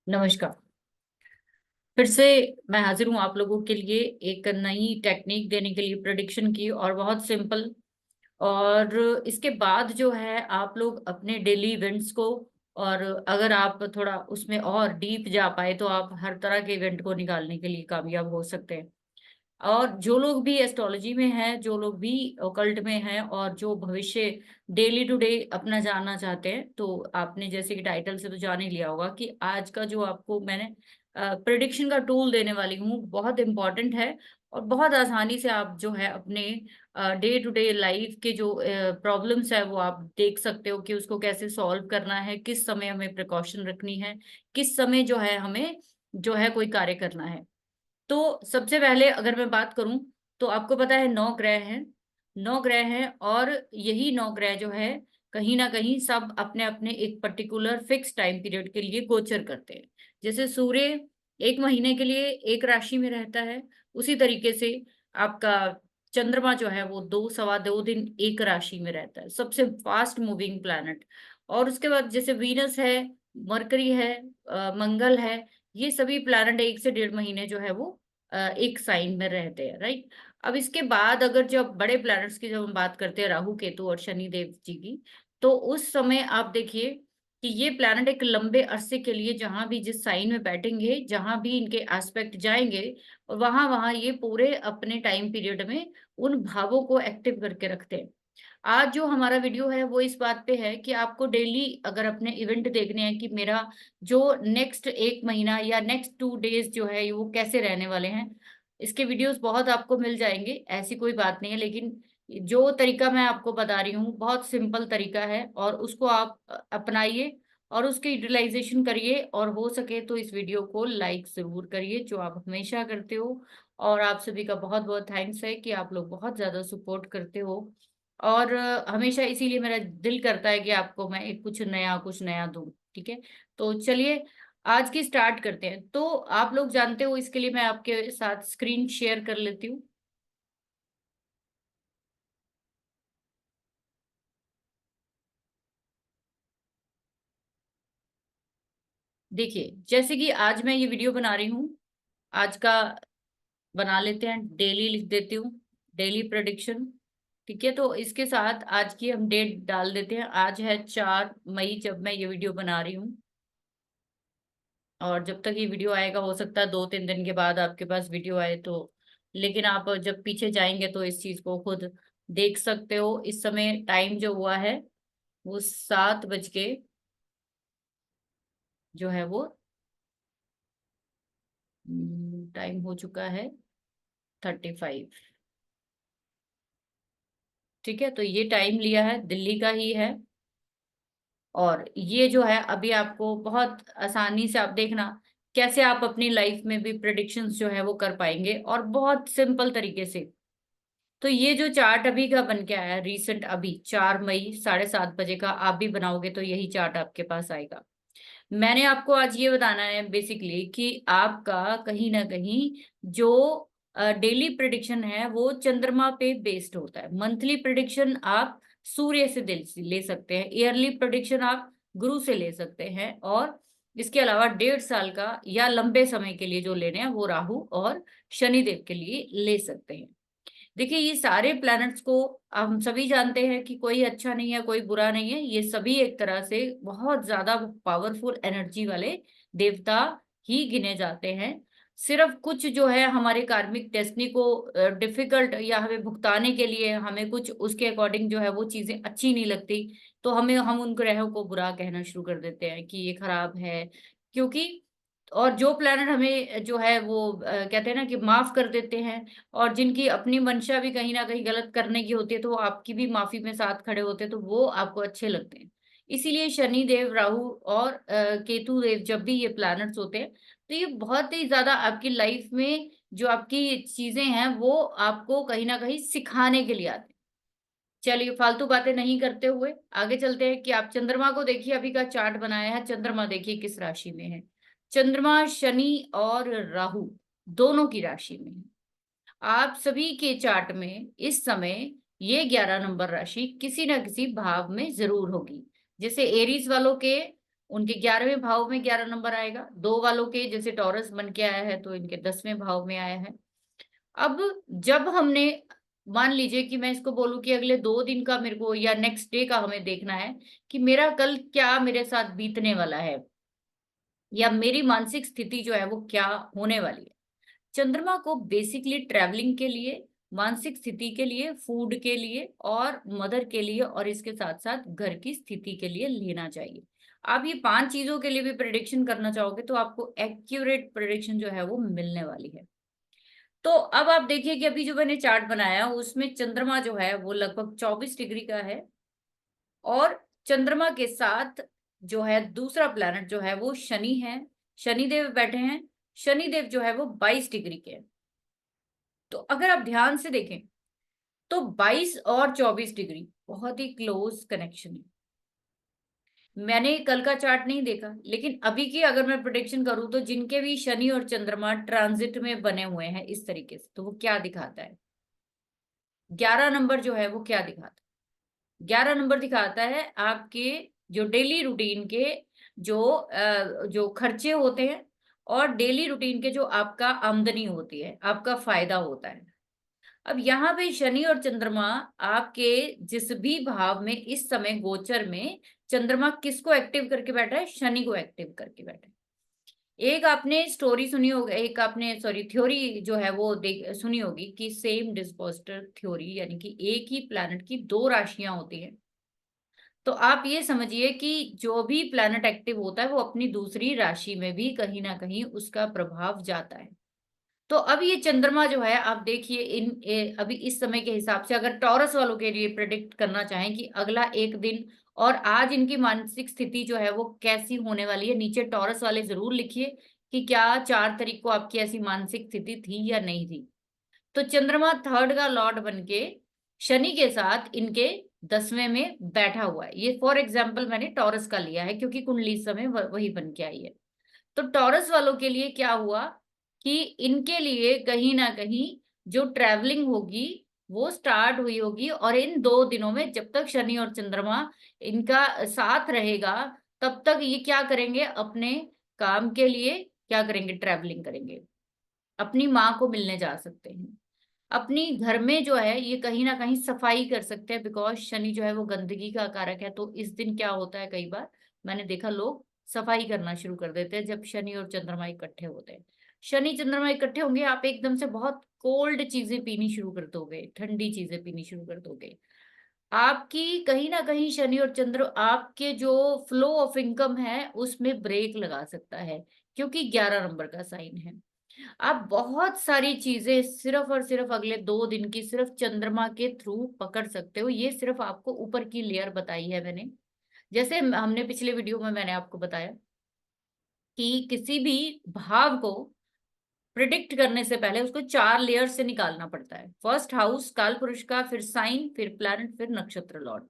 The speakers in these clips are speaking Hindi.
नमस्कार। फिर से मैं हाजिर हूं आप लोगों के लिए एक नई टेक्निक देने के लिए प्रेडिक्शन की, और बहुत सिंपल। और इसके बाद जो है आप लोग अपने डेली इवेंट्स को, और अगर आप थोड़ा उसमें और डीप जा पाए तो आप हर तरह के इवेंट को निकालने के लिए कामयाब हो सकते हैं। और जो लोग भी एस्ट्रोलॉजी में हैं, जो लोग भी ओकल्ट में हैं, और जो भविष्य डेली टू डे अपना जानना चाहते हैं, तो आपने जैसे कि टाइटल से तो जान ही लिया होगा कि आज का जो आपको मैंने प्रिडिक्शन का टूल देने वाली हूँ बहुत इंपॉर्टेंट है। और बहुत आसानी से आप जो है अपने डे टू डे लाइफ के जो प्रॉब्लम्स है वो आप देख सकते हो कि उसको कैसे सॉल्व करना है, किस समय हमें प्रिकॉशन रखनी है, किस समय जो है हमें जो है कोई कार्य करना है। तो सबसे पहले अगर मैं बात करूं, तो आपको पता है 9 ग्रह हैं। 9 ग्रह हैं, और यही 9 ग्रह जो है कहीं ना कहीं सब अपने अपने एक पर्टिकुलर फिक्स टाइम पीरियड के लिए गोचर करते हैं। जैसे सूर्य एक महीने के लिए एक राशि में रहता है, उसी तरीके से आपका चंद्रमा जो है वो 2 सवा 2 दिन एक राशि में रहता है, सबसे फास्ट मूविंग प्लैनेट। और उसके बाद जैसे वीनस है, मरकरी है, मंगल है, ये सभी प्लैनेट 1 से 1.5 महीने जो है वो एक साइन में रहते हैं, राइट। अब इसके बाद अगर जब बड़े प्लैनेट्स की जब हम बात करते हैं, राहु केतु और शनि देव जी की, तो उस समय आप देखिए कि ये प्लैनेट एक लंबे अरसे के लिए जहां भी जिस साइन में बैठेंगे, जहां भी इनके एस्पेक्ट जाएंगे, और वहां वहां ये पूरे अपने टाइम पीरियड में उन भावों को एक्टिव करके रखते हैं। आज जो हमारा वीडियो है वो इस बात पे है कि आपको डेली अगर अपने इवेंट देखने हैं कि मेरा जो नेक्स्ट 1 महीना या नेक्स्ट 2 डेज जो है वो कैसे रहने वाले हैं। इसके वीडियोस बहुत आपको मिल जाएंगे, ऐसी कोई बात नहीं है, लेकिन जो तरीका मैं आपको बता रही हूँ बहुत सिंपल तरीका है, और उसको आप अपनाइए और उसकी यूटिलाइजेशन करिए, और हो सके तो इस वीडियो को लाइक जरूर करिए, जो आप हमेशा करते हो। और आप सभी का बहुत बहुत थैंक्स है कि आप लोग बहुत ज्यादा सपोर्ट करते हो। और हमेशा इसीलिए मेरा दिल करता है कि आपको मैं एक कुछ नया दूं। ठीक है, तो चलिए आज की स्टार्ट करते हैं। तो आप लोग जानते हो, इसके लिए मैं आपके साथ स्क्रीन शेयर कर लेती हूँ। देखिए, जैसे कि आज मैं ये वीडियो बना रही हूँ, आज का बना लेते हैं, डेली लिख देती हूँ, डेली प्रेडिक्शन। ठीक है, तो इसके साथ आज की हम डेट डाल देते हैं। आज है 4 मई जब मैं ये वीडियो बना रही हूँ। और जब तक ये वीडियो आएगा हो सकता है 2-3 दिन के बाद आपके पास वीडियो आए, तो लेकिन आप जब पीछे जाएंगे तो इस चीज को खुद देख सकते हो। इस समय टाइम जो हुआ है वो 7 बज के जो है वो टाइम हो चुका है 35। ठीक है, तो ये टाइम लिया है दिल्ली का ही है। और ये जो है अभी आपको बहुत आसानी से आप देखना कैसे आप अपनी लाइफ में भी प्रिडिक्शंस जो है वो कर पाएंगे, और बहुत सिंपल तरीके से। तो ये जो चार्ट अभी का बन के आया है रिसेंट, अभी 4 मई 7:30 बजे का आप भी बनाओगे तो यही चार्ट आपके पास आएगा। मैंने आपको आज ये बताना है बेसिकली कि आपका कहीं ना कहीं जो डेली प्रिडिक्शन है वो चंद्रमा पे बेस्ड होता है। मंथली प्रिडिक्शन आप सूर्य से ले सकते हैं, ईयरली प्रिडिक्शन आप गुरु से ले सकते हैं, और इसके अलावा 1.5 साल का या लंबे समय के लिए जो लेने हैं वो राहु और शनिदेव के लिए ले सकते हैं। देखिए, ये सारे प्लैनेट्स को हम सभी जानते हैं कि कोई अच्छा नहीं है, कोई बुरा नहीं है, ये सभी एक तरह से बहुत ज्यादा पावरफुल एनर्जी वाले देवता ही गिने जाते हैं। सिर्फ कुछ जो है हमारे कार्मिक डेस्टिनी को डिफिकल्ट या हमें भुगताने के लिए हमें कुछ उसके अकॉर्डिंग जो है वो चीजें अच्छी नहीं लगती, तो हम उन ग्रहों को बुरा कहना शुरू कर देते हैं कि ये खराब है। क्योंकि और जो प्लैनेट हमें जो है वो कहते हैं ना कि माफ कर देते हैं, और जिनकी अपनी मंशा भी कहीं ना कहीं गलत करने की होती है, तो वो आपकी भी माफी में साथ खड़े होते हैं, तो वो आपको अच्छे लगते हैं। इसीलिए शनि देव, राहु और केतु देव जब भी ये प्लैनेट्स होते हैं, तो ये बहुत ही ज्यादा आपकी लाइफ में जो आपकी चीजें हैं वो आपको कहीं ना कहीं सिखाने के लिए आते हैं। चलिए फालतू बातें नहीं करते हुए आगे चलते हैं कि आप चंद्रमा को देखिए, अभी का चार्ट बनाया है, चंद्रमा देखिए किस राशि में है। चंद्रमा शनि और राहु दोनों की राशि में है। आप सभी के चार्ट में इस समय ये 11 नंबर राशि किसी ना किसी भाव में जरूर होगी। जैसे एरीज वालों के उनके 11वें भाव में 11 नंबर आएगा। 2 वालों के जैसे टॉरस बन के आया है तो इनके 10वें भाव में आया है। अब जब हमने मान लीजिए कि मैं इसको बोलूं कि अगले 2 दिन का मेरे को या नेक्स्ट डे का हमें देखना है कि मेरा कल क्या मेरे साथ बीतने वाला है या मेरी मानसिक स्थिति जो है वो क्या होने वाली है। चंद्रमा को बेसिकली ट्रैवलिंग के लिए, मानसिक स्थिति के लिए, फूड के लिए और मदर के लिए और इसके साथ साथ घर की स्थिति के लिए लेना चाहिए। आप ये 5 चीजों के लिए भी प्रेडिक्शन करना चाहोगे तो आपको एक्यूरेट प्रेडिक्शन जो है वो मिलने वाली है। तो अब आप देखिए कि अभी जो मैंने चार्ट बनाया उसमें चंद्रमा जो है वो लगभग 24 डिग्री का है और चंद्रमा के साथ जो है दूसरा प्लैनेट जो है वो शनि है। शनिदेव बैठे हैं। शनिदेव जो है वो 22 डिग्री के हैं। तो अगर आप ध्यान से देखें तो 22 और 24 डिग्री बहुत ही क्लोज कनेक्शन है। मैंने कल का चार्ट नहीं देखा लेकिन अभी की अगर मैं प्रोडिक्शन करूं तो जिनके भी शनि और चंद्रमा ट्रांजिट में बने हुए हैं इस तरीके से तो वो क्या दिखाता है। 11 नंबर जो है वो क्या दिखाता है। 11 नंबर दिखाता है आपके जो डेली रूटीन के जो खर्चे होते हैं और डेली रूटीन के जो आपका आमदनी होती है, आपका फायदा होता है। अब यहाँ पे शनि और चंद्रमा आपके जिस भी भाव में इस समय गोचर में चंद्रमा किसको एक्टिव करके बैठा है, शनि को एक्टिव करके बैठा है। एक आपने स्टोरी सुनी होगी, एक आपने सॉरी थ्योरी जो है वो देख सुनी होगी कि सेम डिस्पोस्टर थ्योरी, यानी कि एक ही प्लैनेट की 2 राशियां होती हैं। तो आप ये समझिए कि जो भी प्लैनेट एक्टिव होता है वो अपनी दूसरी राशि में भी कहीं ना कहीं उसका प्रभाव जाता है। तो अब ये चंद्रमा जो है आप देखिए अभी इस समय के हिसाब से अगर टॉरस वालों के लिए प्रेडिक्ट करना चाहें कि अगला एक दिन और आज इनकी मानसिक स्थिति जो है वो कैसी होने वाली है, नीचे टॉरस वाले जरूर लिखिए कि क्या 4 तारीख को आपकी ऐसी मानसिक स्थिति थी या नहीं थी। तो चंद्रमा थर्ड का लॉर्ड बन के शनि के साथ इनके 10वें में बैठा हुआ है। ये फॉर एग्जाम्पल मैंने टॉरस का लिया है क्योंकि कुंडली इस समय वही बन के आई है। तो टॉरस वालों के लिए क्या हुआ कि इनके लिए कहीं ना कहीं जो ट्रैवलिंग होगी वो स्टार्ट हुई होगी और इन 2 दिनों में जब तक शनि और चंद्रमा इनका साथ रहेगा तब तक ये क्या करेंगे, अपने काम के लिए क्या करेंगे, ट्रैवलिंग करेंगे, अपनी माँ को मिलने जा सकते हैं, अपनी घर में जो है ये कहीं ना कहीं सफाई कर सकते हैं बिकॉज शनि जो है वो गंदगी का कारक है। तो इस दिन क्या होता है, कई बार मैंने देखा लोग सफाई करना शुरू कर देते हैं जब शनि और चंद्रमा इकट्ठे होते हैं। शनि चंद्रमा इकट्ठे होंगे आप एकदम से बहुत कोल्ड चीजें पीनी शुरू कर दोगे, ठंडी चीजें पीनी शुरू कर दोगे। आपकी कहीं ना कहीं शनि और चंद्र आपके जो फ्लो ऑफ इनकम है उसमें ब्रेक लगा सकता है क्योंकि 11 नंबर का साइन है। आप बहुत सारी चीजें सिर्फ और सिर्फ अगले 2 दिन की सिर्फ चंद्रमा के थ्रू पकड़ सकते हो। ये सिर्फ आपको ऊपर की लेयर बताई है मैंने। जैसे हमने पिछले वीडियो में मैंने आपको बताया कि किसी भी भाव को प्रिडिक्ट करने से पहले उसको 4 लेयर से निकालना पड़ता है। फर्स्ट हाउस काल पुरुष का, फिर साइन, फिर प्लैनेट, फिर नक्षत्र लॉर्ड।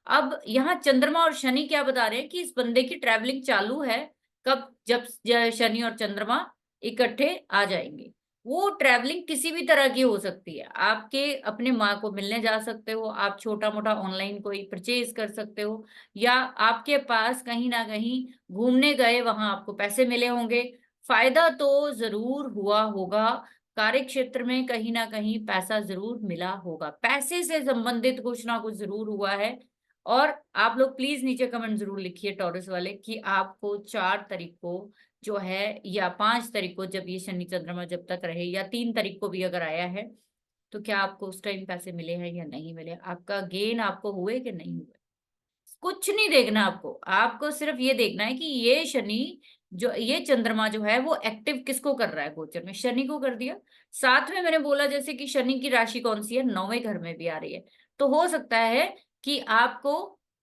अब यहाँ चंद्रमा और शनि क्या बता रहे हैं कि इस बंदे की ट्रैवलिंग चालू है। कब, जब शनि और चंद्रमा इकट्ठे आ जाएंगे। वो ट्रैवलिंग किसी भी तरह की हो सकती है। आपके अपने माँ को मिलने जा सकते हो, आप छोटा मोटा ऑनलाइन कोई परचेज कर सकते हो, या आपके पास कहीं ना कहीं घूमने गए वहां आपको पैसे मिले होंगे। फायदा तो जरूर हुआ होगा, कार्य क्षेत्र में कहीं ना कहीं पैसा जरूर मिला होगा, पैसे से संबंधित कुछ ना कुछ जरूर हुआ है। और आप लोग प्लीज नीचे कमेंट जरूर लिखिए टॉरस वाले कि आपको 4 तारीख को जो है या 5 तारीख को जब ये शनि चंद्रमा जब तक रहे या 3 तारीख को भी अगर आया है तो क्या आपको उस टाइम पैसे मिले हैं या नहीं मिले, आपका गेन आपको हुए कि नहीं हुए। कुछ नहीं देखना आपको, आपको सिर्फ ये देखना है कि ये शनि जो ये चंद्रमा जो है वो एक्टिव किसको कर रहा है गोचर में, शनि को कर दिया। साथ में मैंने बोला जैसे कि शनि की राशि कौन सी है, 9वें घर में भी आ रही है। तो हो सकता है कि आपको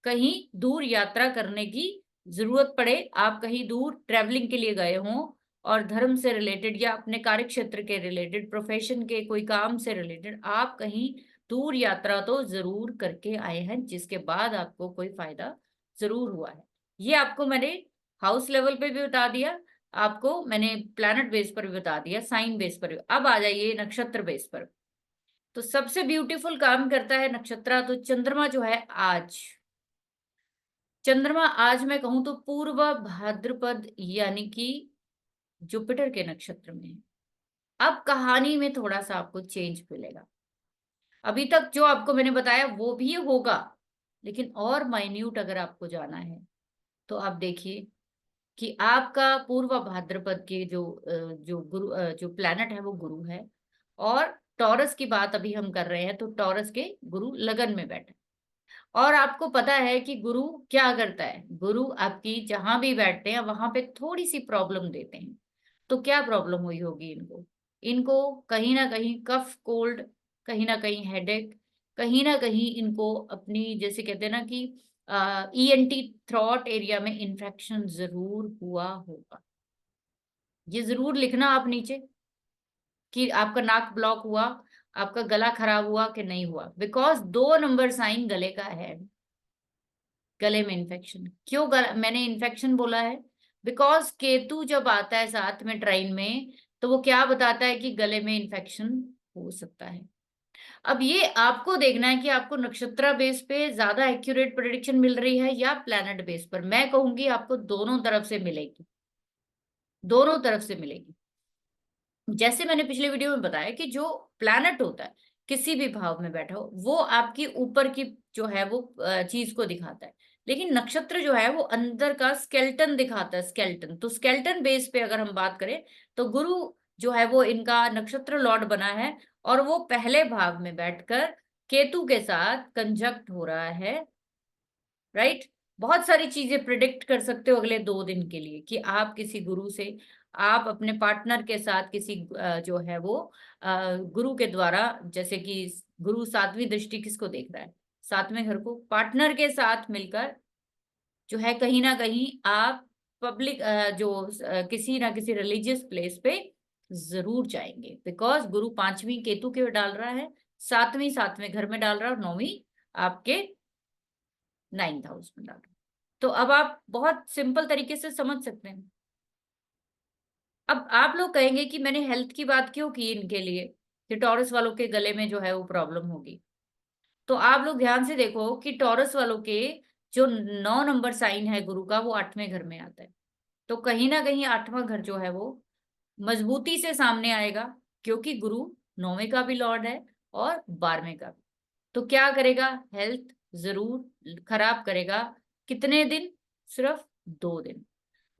कहीं दूर यात्रा करने की जरूरत पड़े, आप कहीं दूर ट्रेवलिंग के लिए गए हों और धर्म से रिलेटेड या अपने कार्य क्षेत्र के रिलेटेड, प्रोफेशन के कोई काम से रिलेटेड आप कहीं दूर यात्रा तो जरूर करके आए हैं जिसके बाद आपको कोई फायदा जरूर हुआ है। ये आपको मैंने हाउस लेवल पे भी बता दिया, आपको मैंने प्लैनेट बेस पर भी बता दिया, साइन बेस पर भी। अब आ जाइए नक्षत्र बेस पर। तो सबसे ब्यूटीफुल काम करता है नक्षत्र, तो चंद्रमा जो है आज चंद्रमा आज मैं कहूं तो पूर्व भाद्रपद यानी कि जुपिटर के नक्षत्र में है। अब कहानी में थोड़ा सा आपको चेंज मिलेगा। अभी तक जो आपको मैंने बताया वो भी होगा, लेकिन और माइन्यूट अगर आपको जाना है तो आप देखिए कि आपका पूर्व भाद्रपद के जो प्लैनेट है वो गुरु है। और टॉरस की बात अभी हम कर रहे हैं, तो टॉरस के गुरु लगन में बैठे। और आपको पता है कि गुरु क्या करता है, गुरु आपकी जहां भी बैठते हैं वहां पे थोड़ी सी प्रॉब्लम देते हैं। तो क्या प्रॉब्लम हुई होगी इनको? इनको कहीं ना कहीं कफ कोल्ड, कहीं ना कहीं हेडेक, कहीं ना कहीं इनको अपनी जैसे कहते हैं ना कि ईएनटी थ्रॉट एरिया में इन्फेक्शन जरूर हुआ होगा। ये जरूर लिखना आप नीचे कि आपका नाक ब्लॉक हुआ, आपका गला खराब हुआ कि नहीं हुआ। बिकॉज 2 नंबर साइन गले का है। गले में इन्फेक्शन क्यों मैंने इन्फेक्शन बोला है? बिकॉज केतु जब आता है साथ में ट्राइन में, तो वो क्या बताता है कि गले में इन्फेक्शन हो सकता है। अब ये आपको देखना है कि आपको नक्षत्र बेस पे ज्यादा एक्यूरेट प्रेडिक्शन मिल रही है या प्लैनेट बेस पर। मैं कहूंगी आपको दोनों तरफ से मिलेगी, दोनों तरफ से मिलेगी। जैसे मैंने पिछले वीडियो में बताया कि जो प्लैनेट होता है किसी भी भाव में बैठा हो, वो आपकी ऊपर की जो है वो चीज को दिखाता है। लेकिन नक्षत्र जो है वो अंदर का स्केल्टन दिखाता है, स्केल्टन। तो स्केल्टन बेस पे अगर हम बात करें तो गुरु जो है वो इनका नक्षत्र लॉर्ड बना है, और वो पहले भाव में बैठकर केतु के साथ कंजक्ट हो रहा है। राइट। बहुत सारी चीजें प्रिडिक्ट कर सकते हो अगले 2 दिन के लिए कि आप किसी गुरु से, आप अपने पार्टनर के साथ किसी जो है वो गुरु के द्वारा, जैसे कि गुरु 7वीं दृष्टि किसको देख रहा है? 7वें घर को। पार्टनर के साथ मिलकर जो है कहीं ना कहीं आप पब्लिक किसी ना किसी रिलीजियस प्लेस पे जरूर जाएंगे। बिकॉज गुरु 5वीं केतु के डाल रहा है, 7वीं 7वें घर में डाल रहा है, और 9वीं आपके 9th हाउस में डाल रहा है। तो अब आप बहुत सिंपल तरीके से समझ सकते हैं। अब आप लोग कहेंगे कि मैंने हेल्थ की बात क्यों की इनके लिए, कि टॉरस वालों के गले में जो है वो प्रॉब्लम होगी। तो आप लोग ध्यान से देखो कि टॉरस वालों के जो 9 नंबर साइन है गुरु का, वो 8वें घर में आता है। तो कहीं ना कहीं 8वां घर जो है वो मजबूती से सामने आएगा, क्योंकि गुरु 9वें का भी लॉर्ड है और 12वें का भी। तो क्या करेगा? हेल्थ जरूर खराब करेगा। कितने दिन? सिर्फ 2 दिन।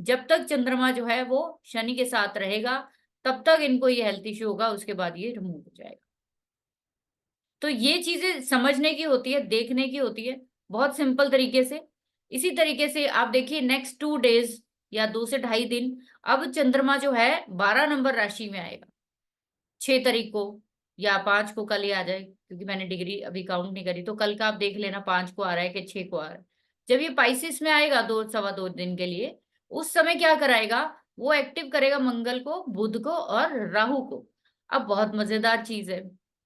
जब तक चंद्रमा जो है वो शनि के साथ रहेगा तब तक इनको ये हेल्थ इश्यू होगा, उसके बाद ये रिमूव हो जाएगा। तो ये चीजें समझने की होती है, देखने की होती है, बहुत सिंपल तरीके से। इसी तरीके से आप देखिए नेक्स्ट 2 डेज या 2 से ढाई दिन, अब चंद्रमा जो है 12 नंबर राशि में आएगा 6 तारीख को, या 5 को, कल ही आ जाए क्योंकि मैंने डिग्री अभी काउंट नहीं करी। तो कल का आप देख लेना 5 को आ रहा है कि 6 को आ रहा है। जब ये पाइसिस में आएगा 2 सवा 2 दिन के लिए, उस समय क्या कराएगा? वो एक्टिव करेगा मंगल को, बुध को और राहु को। अब बहुत मजेदार चीज है,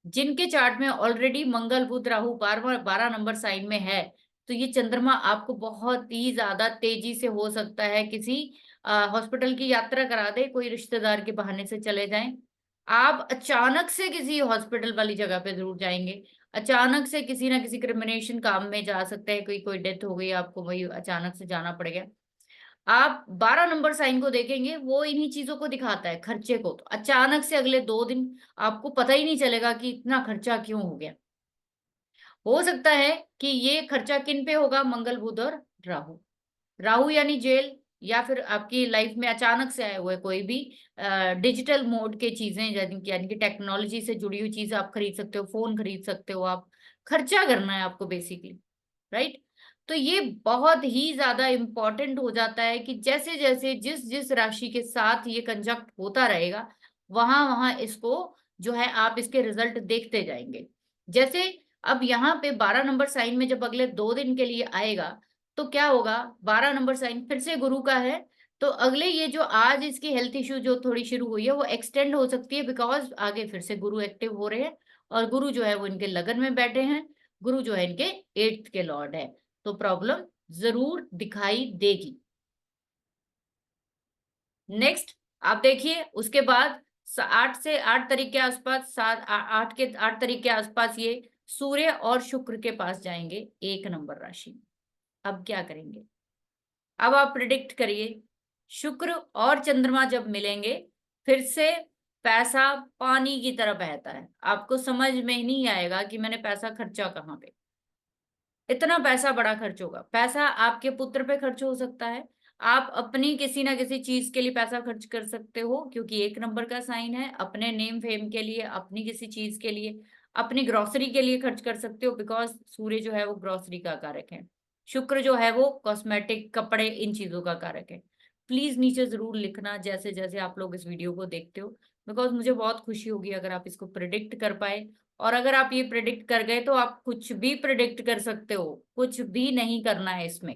जिनके चार्ट में ऑलरेडी मंगल बुध राहु 12 नंबर साइन में है, तो ये चंद्रमा आपको बहुत ही ज्यादा तेजी से हो सकता है किसी हॉस्पिटल की यात्रा करा दे, कोई रिश्तेदार के बहाने से चले जाएं। आप अचानक से किसी हॉस्पिटल वाली जगह पे जरूर जाएंगे, अचानक से किसी ना किसी क्रिमिनेशन काम में जा सकते हैं, कोई कोई डेथ हो गई, आपको वही अचानक से जाना पड़ गया। आप 12 नंबर साइन को देखेंगे, वो इन्हीं चीजों को दिखाता है, खर्चे को। तो अचानक से अगले 2 दिन आपको पता ही नहीं चलेगा कि इतना खर्चा क्यों हो गया। हो सकता है कि ये खर्चा किन पे होगा? मंगल बुध और राहु। राहु यानी जेल, या फिर आपकी लाइफ में अचानक से आए हुए कोई भी डिजिटल मोड के चीजें, यानी कि टेक्नोलॉजी से जुड़ी हुई चीजें आप खरीद सकते हो, फोन खरीद सकते हो, आप खर्चा करना है आपको बेसिकली। राइट। तो ये बहुत ही ज्यादा इंपॉर्टेंट हो जाता है कि जैसे जैसे जिस जिस राशि के साथ ये कंजक्ट होता रहेगा, वहां वहां इसको जो है आप इसके रिजल्ट देखते जाएंगे। जैसे अब यहाँ पे 12 नंबर साइन में जब अगले 2 दिन के लिए आएगा, तो क्या होगा? 12 नंबर साइन फिर से गुरु का है। तो अगले ये जो आज इसकी हेल्थ इश्यू जो थोड़ी शुरू हुई है वो एक्सटेंड हो सकती है, बिकॉज आगे फिर से गुरु एक्टिव हो रहे हैं, और गुरु जो है वो इनके लगन में बैठे हैं। गुरु जो है इनके 8th के लॉर्ड है। तो प्रॉब्लम जरूर दिखाई देगी। नेक्स्ट आप देखिए उसके बाद 8 से 8 तारीख के आसपास, 8 के 8 तारीख के आसपास ये सूर्य और शुक्र के पास जाएंगे 1 नंबर राशि में। अब क्या करेंगे? अब आप प्रिडिक्ट करिए, शुक्र और चंद्रमा जब मिलेंगे, फिर से पैसा पानी की तरह बहता है। आपको समझ में ही नहीं आएगा कि मैंने पैसा खर्चा कहाँ पे। इतना पैसा बड़ा खर्च होगा। पैसा आपके पुत्र पे खर्च हो सकता है, आप अपनी किसी ना किसी चीज के लिए पैसा खर्च कर सकते हो, क्योंकि एक नंबर का साइन है। अपने नेम फेम के लिए, अपनी किसी चीज के लिए, अपनी ग्रोसरी के लिए खर्च कर सकते हो, बिकॉज सूर्य जो है वो ग्रोसरी का कारक है, शुक्र जो है वो कॉस्मेटिक, कपड़े, इन चीजों का कारक है। प्लीज नीचे जरूर लिखना जैसे जैसे आप लोग इस वीडियो को देखते हो, बिकॉज मुझे बहुत खुशी होगी अगर आप इसको प्रिडिक्ट कर पाए। और अगर आप ये प्रिडिक्ट कर गए तो आप कुछ भी प्रिडिक्ट कर सकते हो, कुछ भी नहीं करना है इसमें,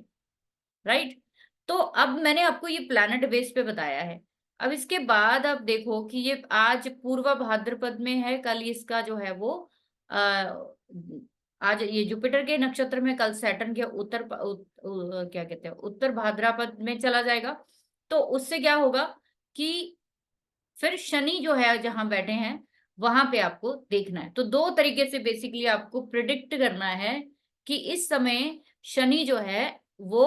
राइट। तो अब मैंने आपको ये प्लैनेट बेस पे बताया है। अब इसके बाद आप देखो कि ये आज पूर्वा भाद्रपद में है, कल इसका जो है वो आज ये जुपिटर के नक्षत्र में, कल सैटर्न के क्या कहते हैं, उत्तर भाद्रपद में चला जाएगा। तो उससे क्या होगा कि फिर शनि जो है जहां बैठे हैं वहां पे आपको देखना है। तो दो तरीके से बेसिकली आपको प्रिडिक्ट करना है कि इस समय शनि जो है वो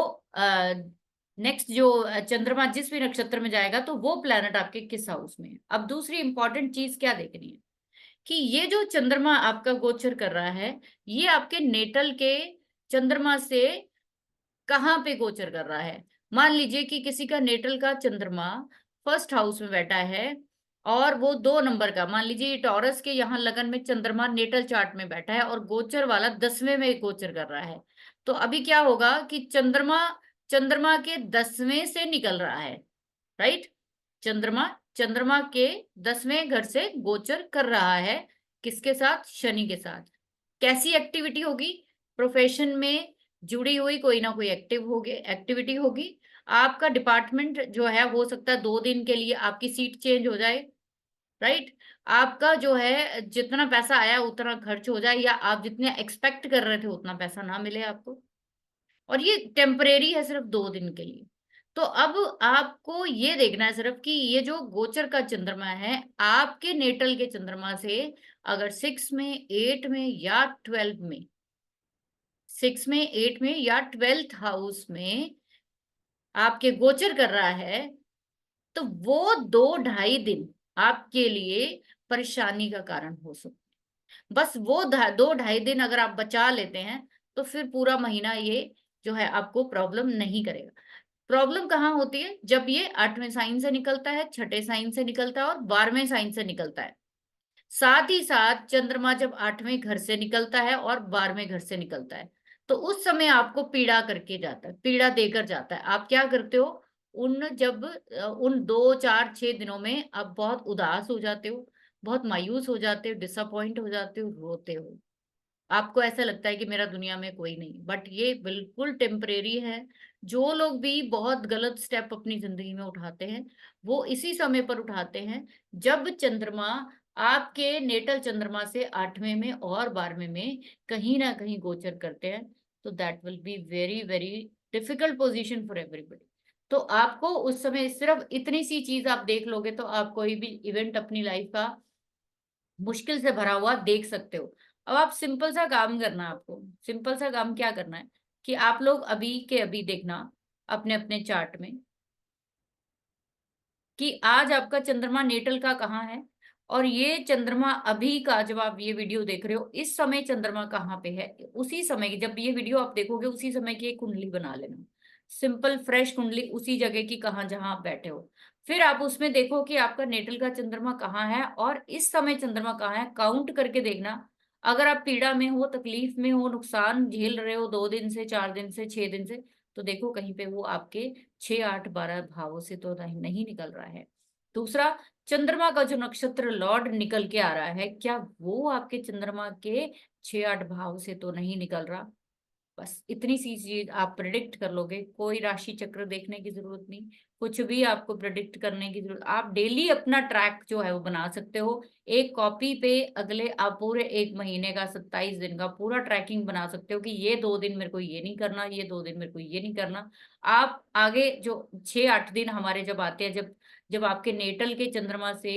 नेक्स्ट जो चंद्रमा जिस भी नक्षत्र में जाएगा तो वो प्लैनेट आपके किस हाउस में है। अब दूसरी इंपॉर्टेंट चीज क्या देखनी है कि ये जो चंद्रमा आपका गोचर कर रहा है, ये आपके नेटल के चंद्रमा से कहाँ पे गोचर कर रहा है। मान लीजिए कि किसी का नेटल का चंद्रमा फर्स्ट हाउस में बैठा है, और वो 2 नंबर का, मान लीजिए ये टॉरस के यहाँ लगन में चंद्रमा नेटल चार्ट में बैठा है और गोचर वाला 10वें में गोचर कर रहा है। तो अभी क्या होगा कि चंद्रमा चंद्रमा के 10वें से निकल रहा है, राइट। चंद्रमा चंद्रमा के 10वें घर से गोचर कर रहा है, किसके साथ? शनि के साथ। कैसी एक्टिविटी होगी? प्रोफेशन में जुड़ी हुई कोई ना कोई एक्टिविटी होगी। आपका डिपार्टमेंट जो है हो सकता है 2 दिन के लिए आपकी सीट चेंज हो जाए, राइट। आपका जो है जितना पैसा आया उतना खर्च हो जाए, या आप जितने एक्सपेक्ट कर रहे थे उतना पैसा ना मिले आपको, और ये टेम्परेरी है, सिर्फ 2 दिन के लिए। तो अब आपको ये देखना है सिर्फ कि ये जो गोचर का चंद्रमा है आपके नेटल के चंद्रमा से, अगर 6 में 8 में या 12 में, 6 में 8 में या 12th हाउस में आपके गोचर कर रहा है, तो वो 2 ढाई दिन आपके लिए परेशानी का कारण हो सकता है। बस वो 2 ढाई दिन अगर आप बचा लेते हैं तो फिर पूरा महीना ये जो है आपको प्रॉब्लम नहीं करेगा। प्रॉब्लम कहाँ होती है? जब ये 8वें साइन से निकलता है, छठे साइन से निकलता है और 12वें साइन से निकलता है। साथ ही साथ चंद्रमा जब 8वें घर से निकलता है और 12वें घर से निकलता है, तो उस समय आपको पीड़ा करके जाता है, पीड़ा देकर जाता है। आप क्या करते हो? उन 2 4 6 दिनों में आप बहुत उदास हो जाते हो, बहुत मायूस हो जाते हो, डिसअपॉइंट हो जाते हो, रोते हो। आपको ऐसा लगता है कि मेरा दुनिया में कोई नहीं, बट ये बिल्कुल टेम्परेरी है। जो लोग भी बहुत गलत स्टेप अपनी जिंदगी में उठाते हैं वो इसी समय पर उठाते हैं जब चंद्रमा आपके नेटल चंद्रमा से 8वें में और 12वें में कहीं ना कहीं गोचर करते हैं। तो that will be very very difficult position for everybody. तो आपको उस समय सिर्फ इतनी सी चीज आप देख लोगे तो आप कोई भी इवेंट अपनी लाइफ का मुश्किल से भरा हुआ देख सकते हो। अब आप सिंपल सा काम करना, आपको सिंपल सा काम क्या करना है कि आप लोग अभी के अभी देखना अपने अपने चार्ट में कि आज आपका चंद्रमा नेटल का कहाँ है, और ये चंद्रमा अभी का जब आप ये वीडियो देख रहे हो इस समय चंद्रमा कहाँ पे है। उसी समय की जब ये वीडियो आप देखोगे उसी समय की एक कुंडली बना लेना, सिंपल फ्रेश कुंडली उसी जगह की कहाँ जहां आप बैठे हो। फिर आप उसमें देखो कि आपका नेटल का चंद्रमा कहाँ है और इस समय चंद्रमा कहाँ है, काउंट करके देखना। अगर आप पीड़ा में हो, तकलीफ में हो, नुकसान झेल रहे हो 2 दिन से, 4 दिन से, 6 दिन से, तो देखो कहीं पे वो आपके 6 8 12 भावों से तो नहीं निकल रहा है। दूसरा, चंद्रमा का जो नक्षत्र लॉर्ड निकल के आ रहा है, क्या वो आपके चंद्रमा के 6 8 भाव से तो नहीं निकल रहा। बस इतनी सी चीज आप प्रिडिक्ट कर लोगे, कोई राशि चक्र देखने की जरूरत नहीं, कुछ भी आपको प्रिडिक्ट करने की जरूरत। आप डेली अपना ट्रैक जो है वो बना सकते हो, एक कॉपी पे अगले आप पूरे 1 महीने का 27 दिन का पूरा ट्रैकिंग बना सकते हो कि ये 2 दिन मेरे को ये नहीं करना, ये 2 दिन मेरे को ये नहीं करना। आप आगे जो 6 8 दिन हमारे जब आते हैं, जब जब आपके नेटल के चंद्रमा से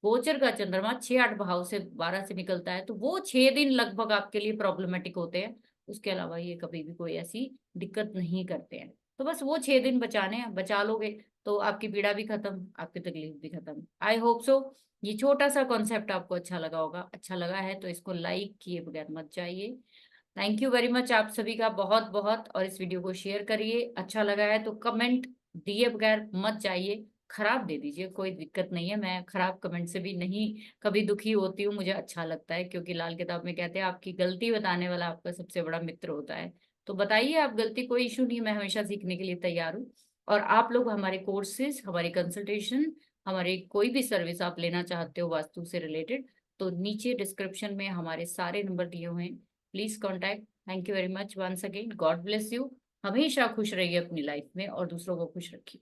गोचर का चंद्रमा 6 8 भाव से 12 से निकलता है, तो वो 6 दिन लगभग आपके लिए प्रॉब्लमेटिक होते हैं। उसके अलावा ये कभी भी कोई ऐसी दिक्कत नहीं करते हैं। तो बस वो 6 दिन बचाने हैं, बचा लोगे तो आपकी पीड़ा भी खत्म, आपकी तकलीफ भी खत्म। आई होप सो ये छोटा सा कॉन्सेप्ट आपको अच्छा लगा होगा। अच्छा लगा है तो इसको लाइक किए बगैर मत जाइए। थैंक यू वेरी मच आप सभी का बहुत बहुत, और इस वीडियो को शेयर करिए। अच्छा लगा है तो कमेंट दिए बगैर मत जाइए, खराब दे दीजिए, कोई दिक्कत नहीं है। मैं खराब कमेंट से भी नहीं कभी दुखी होती हूँ, मुझे अच्छा लगता है, क्योंकि लाल किताब में कहते हैं आपकी गलती बताने वाला आपका सबसे बड़ा मित्र होता है। तो बताइए आप गलती, कोई इशू नहीं, मैं हमेशा सीखने के लिए तैयार हूँ। और आप लोग हमारे कोर्सेज, हमारी कंसल्टेशन, हमारी कोई भी सर्विस आप लेना चाहते हो वास्तु से रिलेटेड, तो नीचे डिस्क्रिप्शन में हमारे सारे नंबर दिए हुए हैं, please contact. Thank you very much once again, God bless you. हमेशा खुश रहिए अपनी लाइफ में और दूसरों को खुश रखिए।